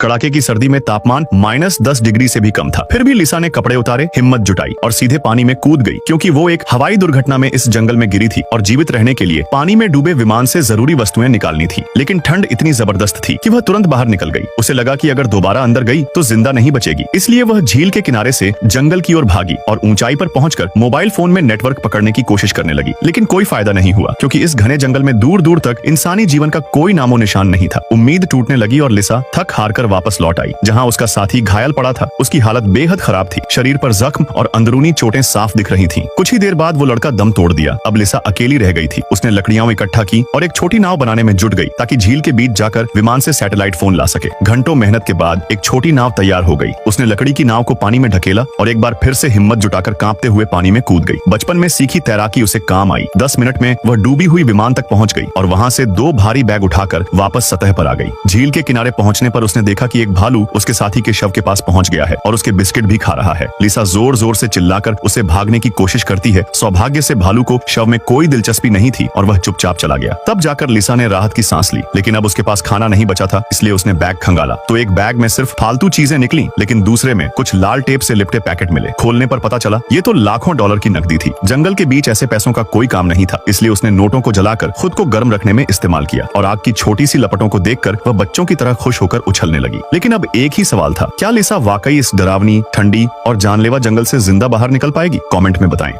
कड़ाके की सर्दी में तापमान -10 डिग्री से भी कम था। फिर भी लिसा ने कपड़े उतारे, हिम्मत जुटाई और सीधे पानी में कूद गई, क्योंकि वो एक हवाई दुर्घटना में इस जंगल में गिरी थी और जीवित रहने के लिए पानी में डूबे विमान से जरूरी वस्तुएं निकालनी थी। लेकिन ठंड इतनी जबरदस्त थी कि वह तुरंत बाहर निकल गई। उसे लगा कि अगर दोबारा अंदर गई तो जिंदा नहीं बचेगी, इसलिए वह झील के किनारे से जंगल की ओर भागी और ऊंचाई पर पहुंचकर मोबाइल फोन में नेटवर्क पकड़ने की कोशिश करने लगी। लेकिन कोई फायदा नहीं हुआ, क्योंकि इस घने जंगल में दूर दूर तक इंसानी जीवन का कोई नामो निशान नहीं था। उम्मीद टूटने लगी और लिसा थक हार कर वापस लौट आई। जहां उसका साथी घायल पड़ा था, उसकी हालत बेहद खराब थी। शरीर पर जख्म और अंदरूनी चोटें साफ दिख रही थीं। कुछ ही देर बाद वो लड़का दम तोड़ दिया। अब लिसा अकेली रह गई थी। उसने लकड़ियां इकट्ठा की और एक छोटी नाव बनाने में जुट गई, ताकि झील के बीच जाकर विमान से सैटेलाइट फोन ला सके। घंटों मेहनत के बाद एक छोटी नाव तैयार हो गई। उसने लकड़ी की नाव को पानी में ढकेला और एक बार फिर से हिम्मत जुटाकर कांपते हुए पानी में कूद गई। बचपन में सीखी तैराकी उसे काम आई। 10 मिनट में वह डूबी हुई विमान तक पहुंच गई और वहां से 2 भारी बैग उठाकर वापस सतह पर आ गई। झील के किनारे पहुंचने पर उसने देखा कि एक भालू उसके साथी के शव के पास पहुंच गया है और उसके बिस्किट भी खा रहा है। लिसा जोर जोर से चिल्लाकर उसे भागने की कोशिश करती है। सौभाग्य से भालू को शव में कोई दिलचस्पी नहीं थी और वह चुपचाप चला गया। तब जाकर लिसा ने राहत की सांस ली। लेकिन अब उसके पास खाना नहीं बचा था, इसलिए उसने बैग खंगाला तो एक बैग में सिर्फ फालतू चीजें निकली, लेकिन दूसरे में कुछ लाल टेप से लिपटे पैकेट मिले। खोलने पर पता चला ये तो लाखों डॉलर की नकदी थी। जंगल के बीच ऐसे पैसों का कोई काम नहीं था, इसलिए उसने नोटों को जलाकर खुद को गर्म रखने में इस्तेमाल किया और आग की छोटी सी लपटों को देखकर वह बच्चों की तरह खुश होकर उछलने लगी। लेकिन अब एक ही सवाल था, क्या लिसा वाकई इस डरावनी, ठंडी और जानलेवा जंगल से जिंदा बाहर निकल पाएगी? कमेंट में बताएं।